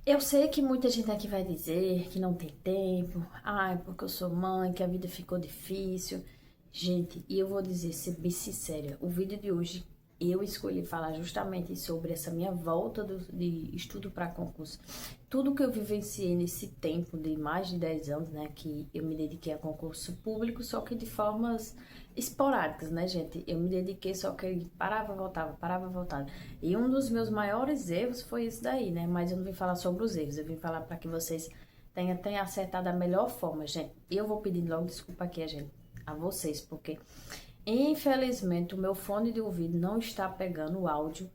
Eu sei que muita gente aqui vai dizer que não tem tempo, ai, porque eu sou mãe, que a vida ficou difícil. Gente, e eu vou dizer, ser bem sincera, o vídeo de hoje eu escolhi falar justamente sobre essa minha volta de estudo para concurso. Tudo que eu vivenciei nesse tempo de mais de 10 anos, né, que eu me dediquei a concurso público, só que de formas esporádicas, né, gente? Eu me dediquei, só que parava, voltava. E um dos meus maiores erros foi isso daí, né? Mas eu não vim falar sobre os erros, eu vim falar para que vocês tenham acertado da melhor forma, gente. E eu vou pedir logo desculpa aqui, gente, a vocês, porque infelizmente o meu fone de ouvido não está pegando o áudio.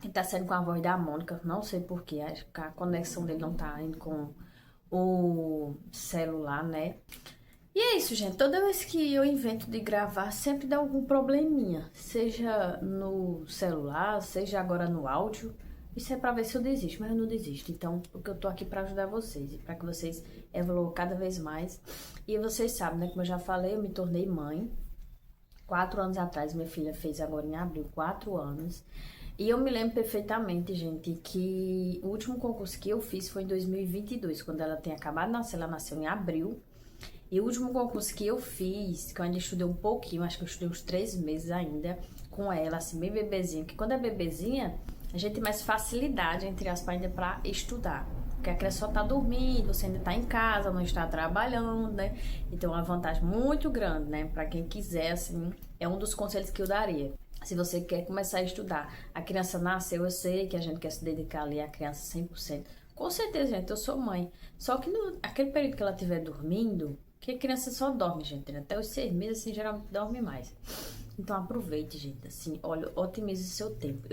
Ele tá saindo com a voz da Mônica, não sei porquê, acho que a conexão dele não tá indo com o celular, né? E é isso, gente. Toda vez que eu invento de gravar, sempre dá algum probleminha. Seja no celular, seja agora no áudio. Isso é pra ver se eu desisto, mas eu não desisto. Então, porque eu tô aqui pra ajudar vocês e pra que vocês evoluam cada vez mais. E vocês sabem, né? Como eu já falei, eu me tornei mãe. 4 anos atrás, minha filha fez agora em abril 4 anos. E eu me lembro perfeitamente, gente, que o último concurso que eu fiz foi em 2022, quando ela tem acabado de nascer, ela nasceu em abril. E o último concurso que eu fiz, que eu ainda estudei um pouquinho, acho que eu estudei uns 3 meses ainda, com ela, assim, bem bebezinha. Porque quando é bebezinha, a gente tem mais facilidade, entre aspas, ainda pra estudar. Porque a criança só tá dormindo, você ainda tá em casa, não está trabalhando, né? Então é uma vantagem muito grande, né? Pra quem quiser, assim, é um dos conselhos que eu daria. Se você quer começar a estudar, a criança nasceu, eu sei que a gente quer se dedicar ali à criança 100%. Com certeza, gente, eu sou mãe. Só que no aquele período que ela estiver dormindo, que a criança só dorme, gente, né? Até os 6 meses, assim, geralmente dorme mais. Então aproveite, gente, assim, olha, otimize o seu tempo.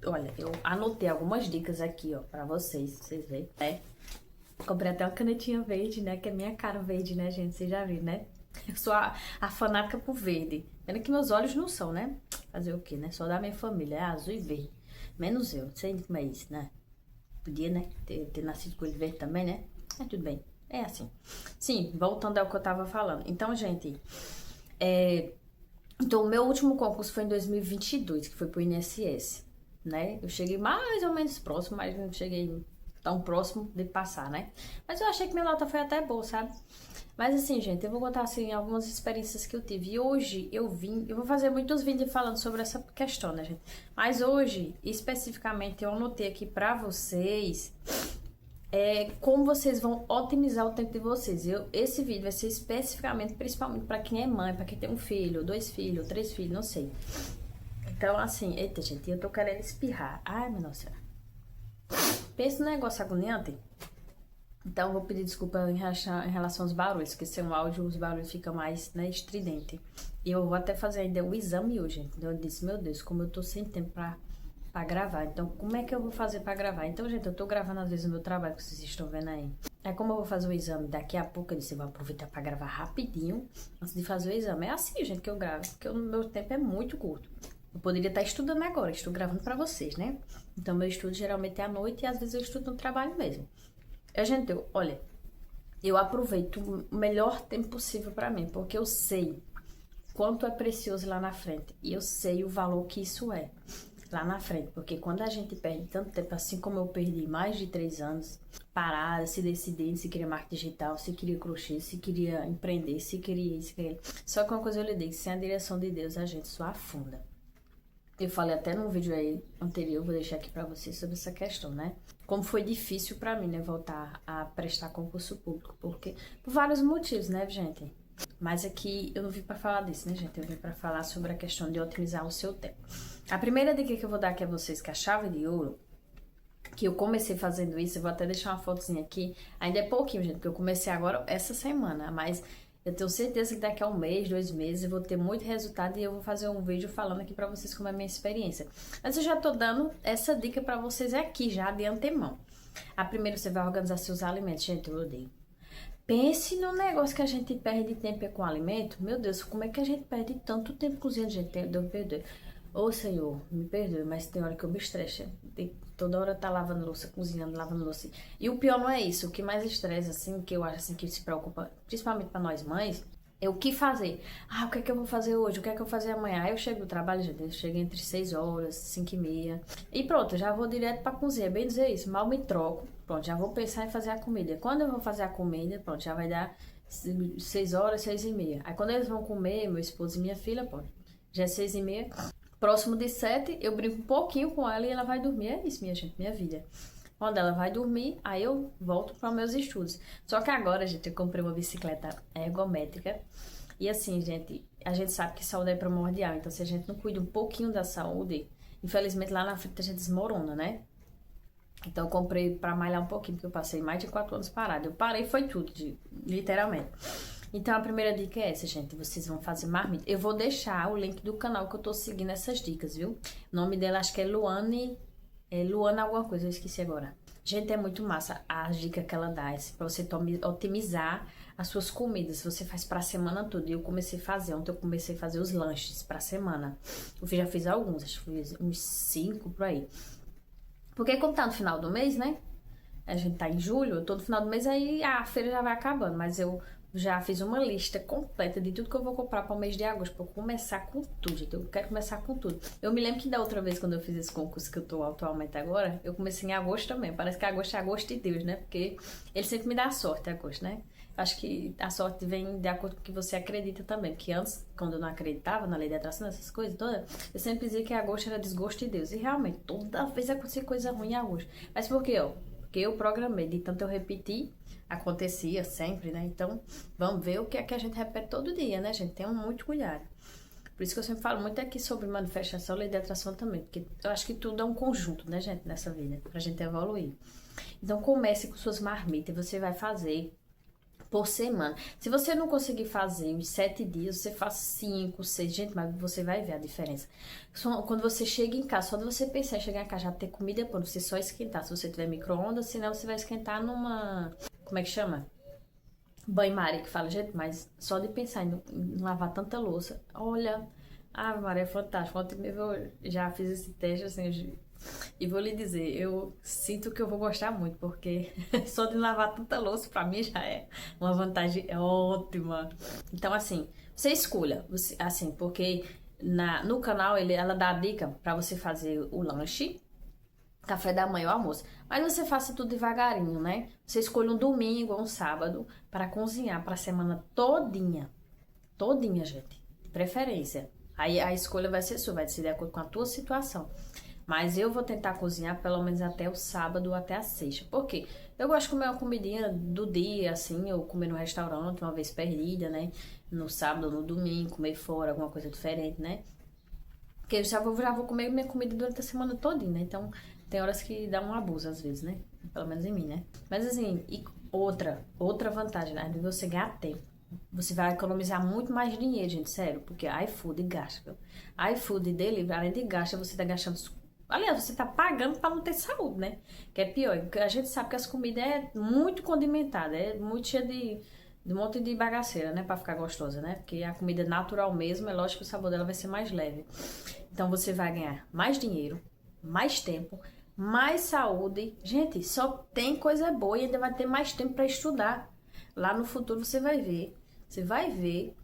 Olha, eu anotei algumas dicas aqui, ó, pra vocês verem, né? Comprei até uma canetinha verde, né? Que é minha cara verde, né, gente? Vocês já viram, né? Eu sou a fanática por verde. Pena que meus olhos não são, né? Fazer o quê, né? Só da minha família, é azul e verde. Menos eu, não sei como é isso, né? Podia, né? Ter nascido com ele verde também, né? Mas tudo bem. É assim. Sim, voltando ao que eu tava falando. Então, gente, então o meu último concurso foi em 2022, que foi pro INSS, né? Eu cheguei mais ou menos próximo, mas não cheguei tão próximo de passar, né? Mas eu achei que minha nota foi até boa, sabe? Mas assim, gente, eu vou contar assim algumas experiências que eu tive. E hoje eu vou fazer muitos vídeos falando sobre essa questão, né, gente? Mas hoje, especificamente, eu anotei aqui pra vocês como vocês vão otimizar o tempo de vocês. Esse vídeo vai ser especificamente, principalmente para quem é mãe, para quem tem um filho, 2 filhos, 3 filhos, não sei. Então, assim, eita, gente, eu tô querendo espirrar. Ai, meu Nossa Senhora. Pensa no negócio agoniante. Então, eu vou pedir desculpa em relação aos barulhos, porque sem o áudio os barulhos ficam mais, né, estridente. E eu vou até fazer ainda o exame hoje, gente. Então, eu disse, meu Deus, como eu tô sem tempo pra gravar. Então, como é que eu vou fazer pra gravar? Então, gente, eu tô gravando às vezes o meu trabalho, que vocês estão vendo aí. É como eu vou fazer o exame daqui a pouco, eu disse, eu vou aproveitar pra gravar rapidinho, antes de fazer o exame. É assim, gente, que eu gravo, porque o meu tempo é muito curto. Eu poderia estar estudando agora, estou gravando pra vocês, né? Então, meu estudo geralmente é à noite e às vezes eu estudo no trabalho mesmo. Olha, eu aproveito o melhor tempo possível pra mim, porque eu sei quanto é precioso lá na frente. E eu sei o valor que isso é lá na frente. Porque quando a gente perde tanto tempo, assim como eu perdi mais de 3 anos, parada, se decidindo se queria marketing digital, se queria crochê, se queria empreender, se queria isso, se queria... Só que uma coisa eu lhe digo, sem a direção de Deus, a gente só afunda. Eu falei até num vídeo aí anterior, vou deixar aqui pra vocês sobre essa questão, né? Como foi difícil pra mim, né, voltar a prestar concurso público, porque por vários motivos, né, gente? Mas aqui eu não vim pra falar disso, né, gente? Eu vim pra falar sobre a questão de otimizar o seu tempo. A primeira dica que eu vou dar aqui a vocês, que é a chave de ouro, que eu comecei fazendo isso, eu vou até deixar uma fotozinha aqui. Ainda é pouquinho, gente, porque eu comecei agora essa semana, mas eu tenho certeza que daqui a um mês, 2 meses, eu vou ter muito resultado e eu vou fazer um vídeo falando aqui pra vocês como é a minha experiência. Mas eu já tô dando essa dica pra vocês aqui, já de antemão. A primeira, você vai organizar seus alimentos. Gente, eu odeio. Pense no negócio que a gente perde tempo com alimento. Meu Deus, como é que a gente perde tanto tempo cozinhando, gente? Deus me perdoe. Ô, Senhor, me perdoe, mas tem hora que eu me estresso. Toda hora tá lavando louça, cozinhando, lavando louça. E o pior não é isso. O que mais estressa, assim, que eu acho assim, que se preocupa, principalmente pra nós mães, É o que fazer. Ah, o que é que eu vou fazer hoje? O que é que eu vou fazer amanhã? Aí eu chego do trabalho, gente, eu chego entre 6 horas, 5 e meia. E pronto, eu já vou direto pra cozinha. Bem dizer isso, mal me troco. Pronto, já vou pensar em fazer a comida. Quando eu vou fazer a comida, pronto, já vai dar 6 horas, 6 e meia. Aí quando eles vão comer, meu esposo e minha filha, pronto, já é 6 e meia. Próximo de 7, eu brinco um pouquinho com ela e ela vai dormir. É isso, minha gente, minha vida. Quando ela vai dormir, aí eu volto para meus estudos. Só que agora, gente, eu comprei uma bicicleta ergométrica. E assim, gente, a gente sabe que saúde é primordial. Então, se a gente não cuida um pouquinho da saúde, infelizmente lá na frente a gente desmorona, né? Então, eu comprei para malhar um pouquinho, porque eu passei mais de 4 anos parada. Eu parei, foi tudo, literalmente. Então, a primeira dica é essa, gente. Vocês vão fazer marmita. Eu vou deixar o link do canal que eu tô seguindo essas dicas, viu? O nome dela acho que é Luane... É Luana alguma coisa, eu esqueci agora. Gente, é muito massa a dica que ela dá. Pra você otimizar as suas comidas. Você faz pra semana toda. E eu comecei a fazer. Ontem eu comecei a fazer os lanches pra semana. Eu já fiz alguns, acho que fiz uns 5 por aí. Porque como tá no final do mês, né? A gente tá em julho, todo final do mês aí a feira já vai acabando. Mas eu já fiz uma lista completa de tudo que eu vou comprar para o mês de agosto, para começar com tudo, gente. Eu quero começar com tudo. Eu me lembro que da outra vez, quando eu fiz esse concurso que eu tô atualmente agora, eu comecei em agosto também. Parece que agosto é agosto de Deus, né? Porque ele sempre me dá sorte, agosto, né? Acho que a sorte vem de acordo com o que você acredita também. Porque antes, quando eu não acreditava na lei da atração, essas coisas todas, eu sempre dizia que agosto era desgosto de Deus. E realmente, toda vez acontecia coisa ruim em agosto. Mas por quê, ó? Porque eu programei, de tanto eu repetir, acontecia sempre, né? Então, vamos ver o que é que a gente repete todo dia, né, gente? Tenham muito cuidado. Por isso que eu sempre falo muito aqui sobre manifestação, lei de atração também, porque eu acho que tudo é um conjunto, né, gente, nessa vida, pra gente evoluir. Então, comece com suas marmitas, você vai fazer por semana. Se você não conseguir fazer em 7 dias, você faz 5, 6. Gente, mas você vai ver a diferença. Quando você chega em casa, só de você pensar em chegar em casa, já ter comida pronta, você só esquentar. Se você tiver micro-ondas, senão você vai esquentar numa... Como é que chama? Banho-maria, que fala, gente, mas só de pensar em lavar tanta louça. Olha, a Maria é fantástica. Ontem eu já fiz esse teste, assim, e vou lhe dizer, eu sinto que eu vou gostar muito, porque só de lavar tanta louça pra mim já é uma vantagem ótima. Então, assim, você escolha, assim, porque no canal ela dá a dica pra você fazer o lanche, café da manhã ou almoço. Mas você faça tudo devagarinho, né? Você escolha um domingo ou um sábado para cozinhar pra semana todinha. Todinha, gente. De preferência. Aí a escolha vai ser sua, vai ser de acordo com a tua situação. Mas eu vou tentar cozinhar pelo menos até o sábado ou até a sexta. Por quê? Eu gosto de comer uma comidinha do dia, assim, ou comer no restaurante uma vez perdida, né? No sábado ou no domingo, comer fora, alguma coisa diferente, né? Porque eu já vou comer minha comida durante a semana todinha, né? Então, tem horas que dá um abuso às vezes, né? Pelo menos em mim, né? Mas assim, e outra vantagem, né? De você ganhar tempo. Você vai economizar muito mais dinheiro, gente, sério. Porque iFood gasta, viu? iFood dele, além de gasta, você tá gastando... Aliás, você tá pagando pra não ter saúde, né? Que é pior. Porque a gente sabe que as comidas é muito condimentada, é muito cheia de um monte de bagaceira, né? Pra ficar gostosa, né? Porque a comida natural mesmo, é lógico que o sabor dela vai ser mais leve. Então você vai ganhar mais dinheiro, mais tempo, mais saúde. Gente, só tem coisa boa e ainda vai ter mais tempo pra estudar. Lá no futuro você vai ver. Você vai ver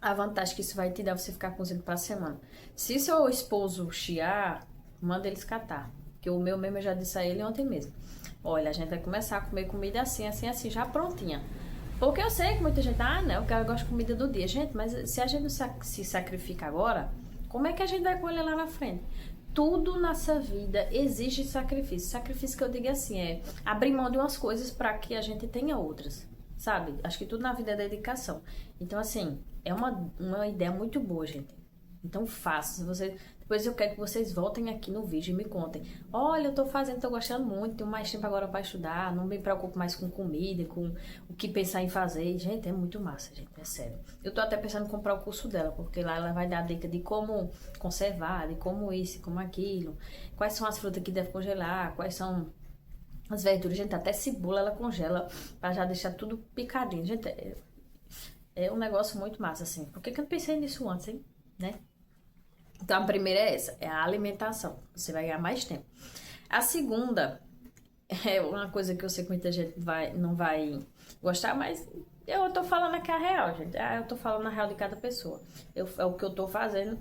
a vantagem que isso vai te dar você ficar cozinhando pra semana. Se seu esposo chiar, manda eles catar. Que o meu mesmo eu já disse a ele ontem mesmo. Olha, a gente vai começar a comer comida assim, assim, assim, já prontinha. Porque eu sei que muita gente, não, o cara gosta de comida do dia. Gente, mas se a gente não se sacrifica agora, como é que a gente vai colher lá na frente? Tudo nessa vida exige sacrifício. Sacrifício que eu digo assim, é abrir mão de umas coisas para que a gente tenha outras. Sabe? Acho que tudo na vida é dedicação. Então, assim, é uma ideia muito boa, gente. Então, faça. Depois eu quero que vocês voltem aqui no vídeo e me contem. Olha, eu tô fazendo, tô gostando muito, tenho mais tempo agora para estudar, não me preocupo mais com comida, com o que pensar em fazer. Gente, é muito massa, gente, é sério. Eu tô até pensando em comprar o curso dela, porque lá ela vai dar dica de como conservar, de como isso, como aquilo, quais são as frutas que deve congelar, quais são as verduras. Gente, até cebola ela congela para já deixar tudo picadinho. Gente, é um negócio muito massa, assim. Por que eu não pensei nisso antes, hein? Né? Então, a primeira é essa, é a alimentação. Você vai ganhar mais tempo. A segunda é uma coisa que eu sei que muita gente não vai gostar, mas Eu tô falando aqui a real, gente. Eu tô falando a real de cada pessoa. É o que eu tô fazendo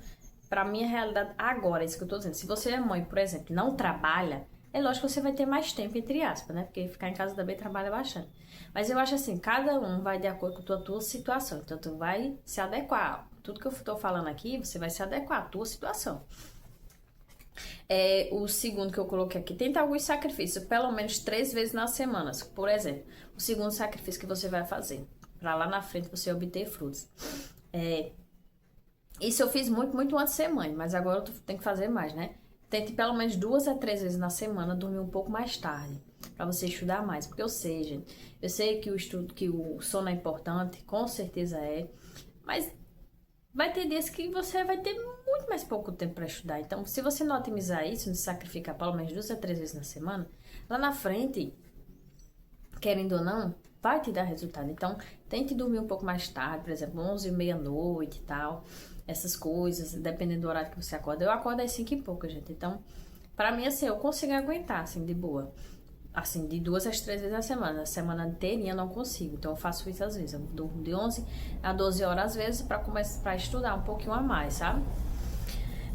pra minha realidade agora, é isso que eu tô dizendo. Se você é mãe, por exemplo, não trabalha, é lógico que você vai ter mais tempo, entre aspas, né? Porque ficar em casa também trabalha bastante. Mas eu acho assim, cada um vai de acordo com a tua situação. Então, tu vai se adequar. Tudo que eu tô falando aqui, você vai se adequar à tua situação. O segundo que eu coloquei aqui, tenta alguns sacrifícios, pelo menos 3 vezes na semana. Por exemplo, o segundo sacrifício que você vai fazer, para lá na frente você obter frutos. Isso eu fiz muito, muito antes de ser mãe, mas agora eu tenho que fazer mais, né? Tente pelo menos 2 a 3 vezes na semana dormir um pouco mais tarde, para você estudar mais, porque eu sei, gente, eu sei que o estudo, que o sono é importante, com certeza é, mas vai ter dias que você vai ter muito mais pouco tempo para estudar. Então, se você não otimizar isso, não se sacrificar pelo menos 2 a 3 vezes na semana, lá na frente, querendo ou não, vai te dar resultado. Então, tente dormir um pouco mais tarde, por exemplo, 11, meia-noite e tal, essas coisas, dependendo do horário que você acorda. Eu acordo às 5 e pouco, gente. Então, para mim, assim, eu consigo aguentar, assim, de boa. Assim, de 2 a 3 vezes na semana. A semana inteirinha eu não consigo. Então, eu faço isso às vezes. Eu durmo de 11 a 12 horas às vezes para começar para estudar um pouquinho a mais, sabe?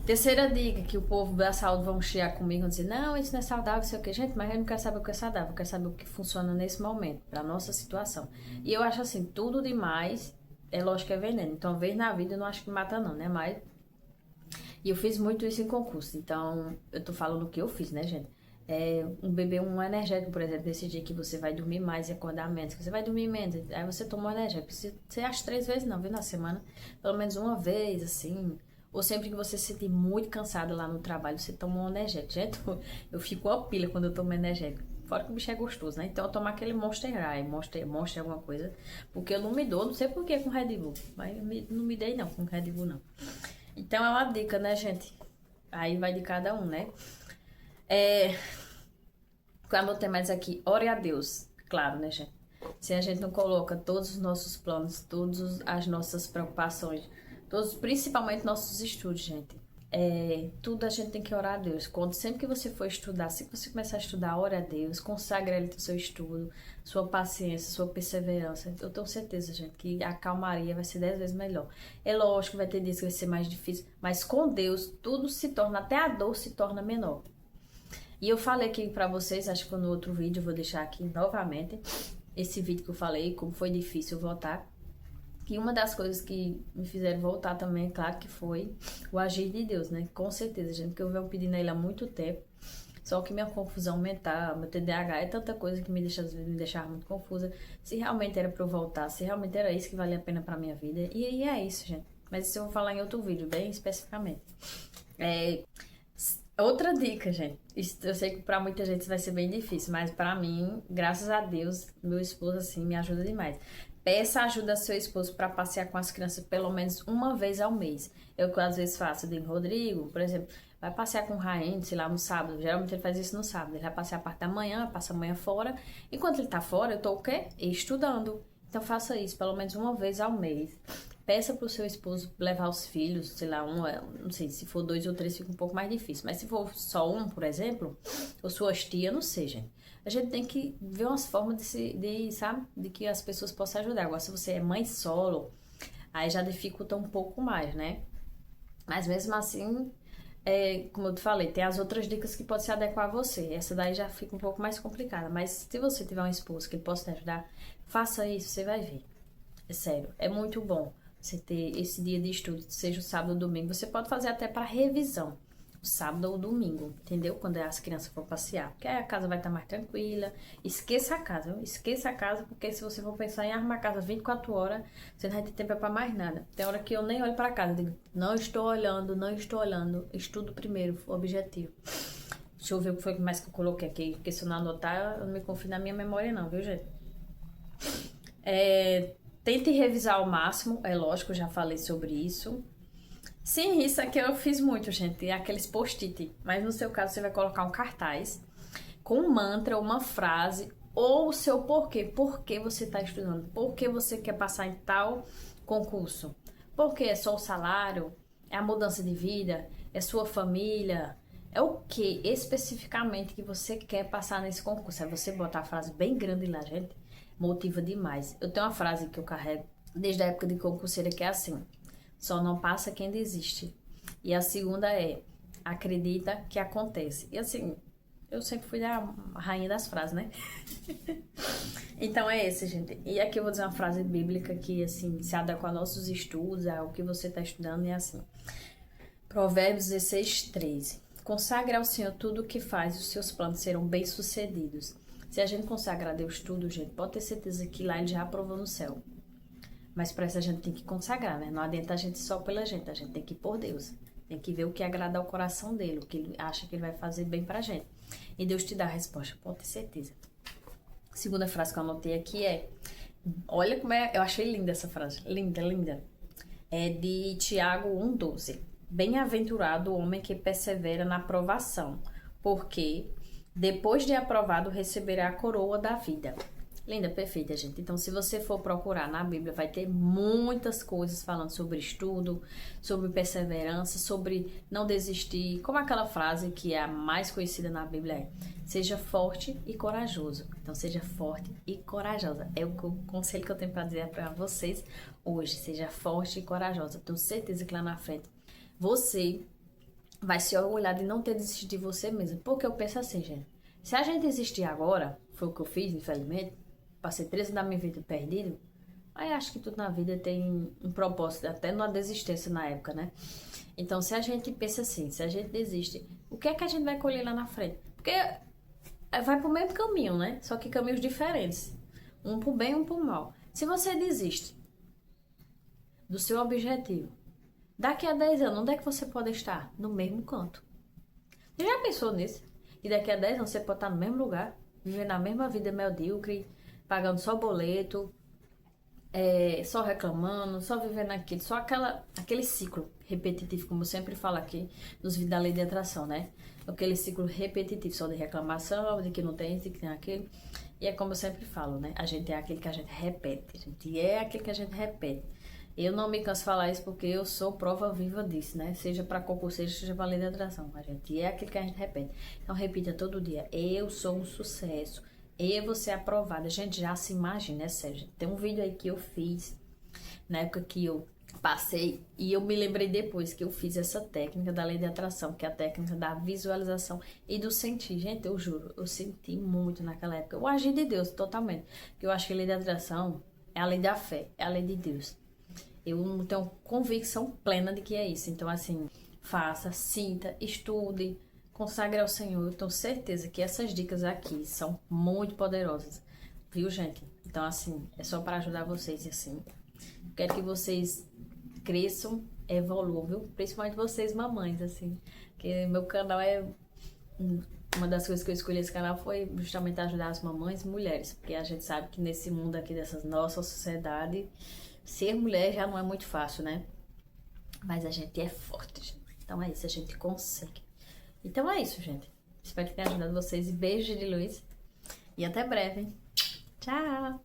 Terceira dica, que o povo da saúde vão chegar comigo e dizer, não, isso não é saudável, sei o que. Gente, mas eu não quero saber o que é saudável, eu quero saber o que funciona nesse momento, para nossa situação. E eu acho assim, tudo demais, é lógico que é veneno. Então, uma vez na vida eu não acho que mata não, né? Mas, e eu fiz muito isso em concurso, então eu tô falando o que eu fiz, né, gente? Beber um energético, por exemplo, nesse dia que você vai dormir mais e acordar menos, que você vai dormir menos, aí você toma um energético. Você acha 3 vezes não, viu, na semana, pelo menos uma vez, assim, ou sempre que você se sentir muito cansado lá no trabalho, você toma um energético. Gente, eu fico uma pilha quando eu tomo energético. Fora que o bicho é gostoso, né? Então eu tomo aquele Monster High, Monster alguma coisa, porque eu não me dou, não sei por que com Red Bull, mas não me dei não com Red Bull não. Então é uma dica, né, gente? Aí vai de cada um, né? Quando tem mais aqui, ore a Deus. Claro, né, gente? Se a gente não coloca todos os nossos planos, todas as nossas preocupações, todos, principalmente nossos estudos, gente. Tudo a gente tem que orar a Deus. Sempre que você for estudar, se você começar a estudar, ore a Deus, consagre Ele o seu estudo, sua paciência, sua perseverança. Eu tenho certeza, gente, que a calmaria vai ser 10 vezes melhor. É lógico que vai ter dias que vai ser mais difícil, mas com Deus tudo se torna, até a dor se torna menor. E eu falei aqui pra vocês, acho que no outro vídeo, eu vou deixar aqui novamente, esse vídeo que eu falei, como foi difícil voltar. Que uma das coisas que me fizeram voltar também, claro que foi o agir de Deus, né? Com certeza, gente, que eu venho pedindo a Ele há muito tempo. Só que minha confusão mental, meu TDAH é tanta coisa que às vezes me deixava muito confusa. Se realmente era pra eu voltar, se realmente era isso que valia a pena pra minha vida. E é isso, gente. Mas isso eu vou falar em outro vídeo, bem especificamente. Outra dica, gente. Isso, eu sei que pra muita gente vai ser bem difícil, mas pra mim, graças a Deus, meu esposo assim me ajuda demais. Peça ajuda ao seu esposo para passear com as crianças pelo menos uma vez ao mês. Eu que às vezes faço, eu digo, Rodrigo, por exemplo, vai passear com o Raine, sei lá, no sábado. Geralmente ele faz isso no sábado. Ele vai passear a parte da manhã, passa a manhã fora. Enquanto ele tá fora, eu tô o quê? Estudando. Então faça isso pelo menos uma vez ao mês. Peça pro seu esposo levar os filhos, sei lá, não sei, se for 2 ou 3 fica um pouco mais difícil. Mas se for só um, por exemplo, ou suas tias, não sei, gente. A gente tem que ver umas formas sabe, de que as pessoas possam ajudar. Agora, se você é mãe solo, aí já dificulta um pouco mais, né? Mas mesmo assim, como eu te falei, tem as outras dicas que podem se adequar a você. Essa daí já fica um pouco mais complicada. Mas se você tiver um esposo que ele possa te ajudar, faça isso, você vai ver. É sério, é muito bom você ter esse dia de estudo, seja o sábado ou domingo. Você pode fazer até para revisão, o sábado ou domingo, entendeu? Quando as crianças for passear. Porque aí a casa vai estar mais tranquila. Esqueça a casa, viu? Esqueça a casa, porque se você for pensar em arrumar a casa 24 horas, você não vai ter tempo para mais nada. Tem hora que eu nem olho para casa, eu digo, não estou olhando, não estou olhando. Estudo primeiro, objetivo. Deixa eu ver o que foi mais que eu coloquei aqui, porque se eu não anotar, eu não me confio na minha memória não, viu, gente? Tente revisar ao máximo, é lógico, eu já falei sobre isso. Sim, isso aqui eu fiz muito, gente, aqueles post-it. Mas no seu caso, você vai colocar um cartaz com um mantra, uma frase, ou o seu porquê. Por que você está estudando? Por que você quer passar em tal concurso? Porque é só o salário? É a mudança de vida? É sua família? É o que especificamente que você quer passar nesse concurso. Aí você botar a frase bem grande lá, gente, motiva demais. Eu tenho uma frase que eu carrego desde a época de concurseira que é assim: só não passa quem desiste. E a segunda é: acredita que acontece. E assim, eu sempre fui a rainha das frases, né? Então é esse, gente. E aqui eu vou dizer uma frase bíblica que, assim, se adequa a nossos estudos, ao que você está estudando, e é assim. Provérbios 16, 13. Consagre ao Senhor tudo o que faz, os seus planos serão bem-sucedidos. Se a gente consagrar a Deus tudo, gente, pode ter certeza que lá Ele já aprovou no céu. Mas para isso a gente tem que consagrar, né? Não adianta a gente só pela gente, a gente tem que ir por Deus. Tem que ver o que agrada ao coração dele, o que ele acha que ele vai fazer bem pra gente. E Deus te dá a resposta, pode ter certeza. A segunda frase que eu anotei aqui é... Olha como é... Eu achei linda essa frase. Linda, linda. É de Tiago 1,12. Bem-aventurado o homem que persevera na aprovação, porque depois de aprovado receberá a coroa da vida. Linda, perfeita, gente. Então, se você for procurar na Bíblia, vai ter muitas coisas falando sobre estudo, sobre perseverança, sobre não desistir. Como aquela frase que é a mais conhecida na Bíblia é: seja forte e corajoso. Então, seja forte e corajosa. É o conselho que eu tenho para dizer para vocês hoje. Seja forte e corajosa. Tenho certeza que lá na frente você vai se orgulhar de não ter desistido de você mesmo. Porque eu penso assim, gente. Se a gente desistir agora, foi o que eu fiz, infelizmente, passei 13 anos da minha vida perdido, aí acho que tudo na vida tem um propósito, até numa desistência na época, né? Então, se a gente pensa assim, se a gente desiste, o que é que a gente vai colher lá na frente? Porque vai pro mesmo caminho, né? Só que caminhos diferentes. Um pro bem, um pro mal. Se você desiste do seu objetivo, daqui a 10 anos, onde é que você pode estar? No mesmo canto. Você já pensou nisso? E daqui a 10 anos você pode estar no mesmo lugar, vivendo a mesma vida medíocre, pagando só boleto, só reclamando, só vivendo aquilo, só aquele ciclo repetitivo, como eu sempre falo aqui nos vídeos da lei de atração, né? Aquele ciclo repetitivo, só de reclamação, de que não tem isso, de que tem aquilo. E é como eu sempre falo, né? A gente é aquele que a gente repete, a gente é aquele que a gente repete. Eu não me canso de falar isso porque eu sou prova viva disso, né? Seja para concurso, seja para lei de atração. A gente é aquilo que a gente repete. Então, repita todo dia: eu sou um sucesso. Eu vou ser aprovada. A gente já se imagina, é sério. Gente. Tem um vídeo aí que eu fiz, na época que eu passei, e eu me lembrei depois que eu fiz essa técnica da lei de atração, que é a técnica da visualização e do sentir. Gente, eu juro, eu senti muito naquela época. Eu agi de Deus totalmente. Porque eu acho que a lei de atração é a lei da fé, é a lei de Deus. Eu tenho convicção plena de que é isso. Então, assim, faça, sinta, estude, consagre ao Senhor. Eu tenho certeza que essas dicas aqui são muito poderosas. Viu, gente? Então, assim, é só para ajudar vocês, assim. Quero que vocês cresçam, evoluam, viu? Principalmente vocês, mamães, assim. Que meu canal é... Uma das coisas que eu escolhi esse canal foi justamente ajudar as mamães e mulheres. Porque a gente sabe que nesse mundo aqui, dessa nossa sociedade... Ser mulher já não é muito fácil, né? Mas a gente é forte, gente. Então é isso, a gente consegue. Então é isso, gente. Espero que tenha ajudado vocês. E beijo de luz. E até breve, hein? Tchau!